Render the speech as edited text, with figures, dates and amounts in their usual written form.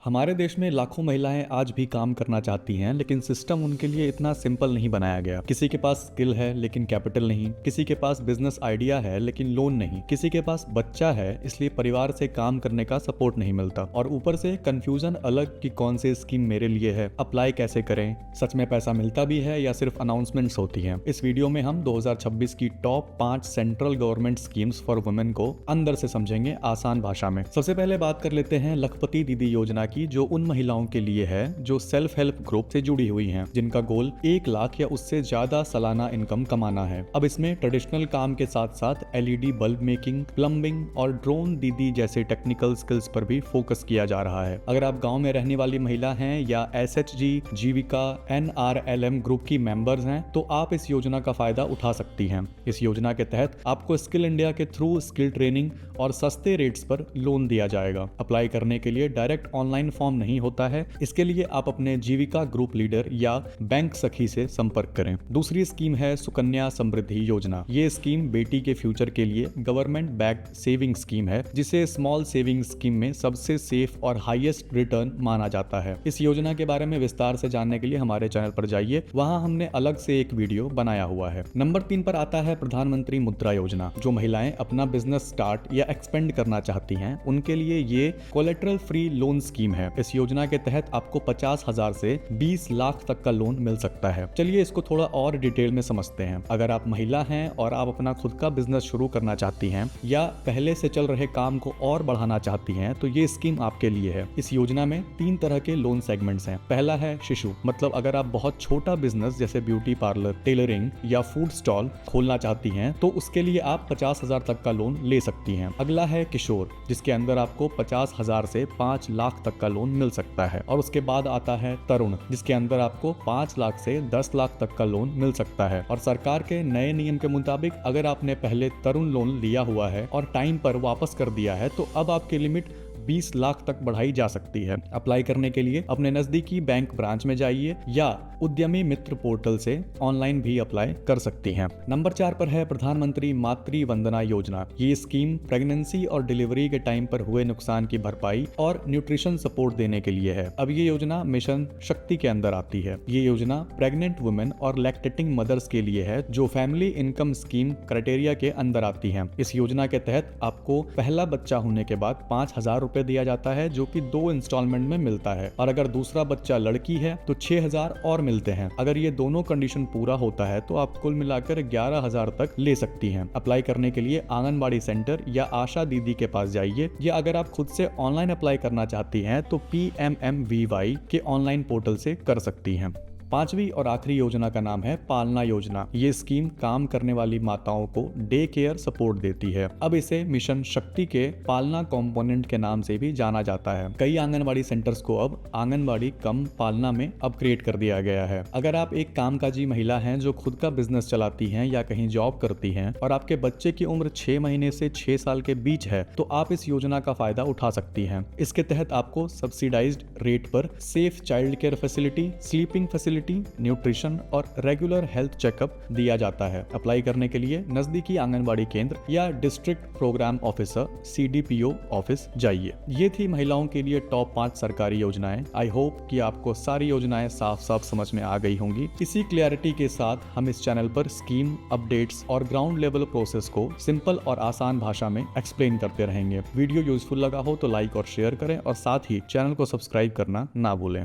हमारे देश में लाखों महिलाएं आज भी काम करना चाहती हैं, लेकिन सिस्टम उनके लिए इतना सिंपल नहीं बनाया गया। किसी के पास स्किल है लेकिन कैपिटल नहीं, किसी के पास बिजनेस आइडिया है लेकिन लोन नहीं, किसी के पास बच्चा है इसलिए परिवार से काम करने का सपोर्ट नहीं मिलता, और ऊपर से कंफ्यूजन अलग कि कौन से स्कीम मेरे लिए है, अप्लाई कैसे करें, सच में पैसा मिलता भी है या सिर्फ अनाउंसमेंट्स होती हैं। इस वीडियो में हम 2026 की top 5 central government schemes for women को अंदर से समझेंगे आसान भाषा में। सबसे पहले बात कर लेते हैं लखपति दीदी योजना की, जो उन महिलाओं के लिए है जो सेल्फ हेल्प ग्रुप से जुड़ी हुई हैं, जिनका गोल 1 लाख या उससे ज्यादा सालाना इनकम कमाना है। अब इसमें ट्रेडिशनल काम के साथ साथ एलईडी बल्ब मेकिंग, प्लम्बिंग और ड्रोन दीदी जैसे टेक्निकल स्किल्स पर भी फोकस किया जा रहा है। अगर आप गांव में रहने वाली महिला हैं या एसएचजी, जीविका, एनआरएलएम ग्रुप की मेंबर्स हैं तो आप इस योजना का फायदा उठा सकती हैं। इस योजना के तहत आपको स्किल इंडिया के थ्रू स्किल ट्रेनिंग और सस्ते रेट्स पर लोन दिया जाएगा। अप्लाई करने के लिए डायरेक्ट ऑनलाइन फॉर्म नहीं होता है, इसके लिए आप अपने जीविका ग्रुप लीडर या बैंक सखी से संपर्क करें। दूसरी स्कीम है सुकन्या समृद्धि योजना। ये स्कीम बेटी के फ्यूचर के लिए गवर्नमेंट बैक्ड सेविंग स्कीम है, जिसे स्मॉल सेविंग स्कीम में सबसे सेफ और हाईएस्ट रिटर्न माना जाता है। इस योजना के बारे में विस्तार से जानने के लिए हमारे चैनल पर जाइए, वहां हमने अलग से एक वीडियो बनाया हुआ है। नंबर 3 पर आता है प्रधानमंत्री मुद्रा योजना। जो महिलाएं अपना बिजनेस स्टार्ट या एक्सपेंड करना चाहती हैं, उनके लिए ये कोलेटरल फ्री लोन स्कीम है। इस योजना के तहत आपको 50,000 से 20 लाख तक का लोन मिल सकता है। चलिए इसको थोड़ा और डिटेल में समझते हैं। अगर आप महिला हैं और आप अपना खुद का बिजनेस शुरू करना चाहती हैं या पहले से चल रहे काम को और बढ़ाना चाहती हैं, तो ये स्कीम आपके लिए है। इस योजना में 3 तरह के लोन सेगमेंट्स हैं। पहला है शिशु, मतलब अगर आप बहुत छोटा बिजनेस जैसे ब्यूटी पार्लर, टेलरिंग या फूड स्टॉल खोलना चाहती हैं तो उसके लिए आप 50,000 तक का लोन ले सकती हैं। अगला है किशोर, जिसके अंदर आपको 50,000 से 5 लाख तक का लोन मिल सकता है। और उसके बाद आता है तरुण, जिसके अंदर आपको 5 लाख से 10 लाख तक का लोन मिल सकता है। और सरकार के नए नियम के मुताबिक अगर आपने पहले तरुण लोन लिया हुआ है और टाइम पर वापस कर दिया है तो अब आपकी लिमिट 20 लाख तक बढ़ाई जा सकती है। अप्लाई करने के लिए अपने नजदीकी बैंक ब्रांच में जाइए या उद्यमी मित्र पोर्टल से ऑनलाइन भी अप्लाई कर सकती हैं। नंबर 4 पर है प्रधानमंत्री मातृ वंदना योजना। ये स्कीम प्रेगनेंसी और डिलीवरी के टाइम पर हुए नुकसान की भरपाई और न्यूट्रिशन सपोर्ट देने के लिए है। अब ये योजना मिशन शक्ति के अंदर आती है। ये योजना प्रेग्नेंट वुमेन और लैक्टेटिंग मदर्स के लिए है जो फैमिली इनकम स्कीम क्राइटेरिया के अंदर आती हैं। इस योजना के तहत आपको पहला बच्चा होने के बाद 5,000 रुपए दिया जाता है, जो कि 2 इंस्टॉलमेंट में मिलता है। और अगर दूसरा बच्चा लड़की है तो 6,000 और मिलते हैं। अगर ये दोनों कंडीशन पूरा होता है तो आप कुल मिलाकर 11,000 तक ले सकती हैं। अप्लाई करने के लिए आंगनबाड़ी सेंटर या आशा दीदी के पास जाइए, या अगर आप खुद से ऑनलाइन अप्लाई करना चाहती हैं तो PMMVY के ऑनलाइन पोर्टल से कर सकती हैं। 5वीं और आखिरी योजना का नाम है पालना योजना। ये स्कीम काम करने वाली माताओं को डे केयर सपोर्ट देती है। अब इसे मिशन शक्ति के पालना कंपोनेंट के नाम से भी जाना जाता है। कई आंगनबाड़ी सेंटर्स को अब आंगनबाड़ी कम पालना में अपग्रेड कर दिया गया है। अगर आप एक कामकाजी महिला हैं जो खुद का बिजनेस चलाती हैं या कहीं जॉब करती हैं और आपके बच्चे की उम्र 6 महीने से 6 साल के बीच है तो आप इस योजना का फायदा उठा सकती हैं। इसके तहत आपको सब्सिडाइज्ड रेट पर safe child care facility, sleeping facility, nutrition और रेगुलर हेल्थ चेकअप दिया जाता है। अप्लाई करने के लिए नजदीकी आंगनबाड़ी केंद्र या district program officer CDPO office जाइए। ये थी महिलाओं के लिए टॉप 5 सरकारी योजनाएं। आई होप कि आपको सारी योजनाएं साफ साफ समझ में आ गई होंगी। इसी क्लियरिटी के साथ हम इस चैनल पर स्कीम अपडेट्स और ग्राउंड लेवल प्रोसेस को सिंपल और आसान भाषा में एक्सप्लेन करते रहेंगे। वीडियो यूजफुल लगा हो तो लाइक और शेयर करें और साथ ही चैनल को सब्सक्राइब करना ना भूलें।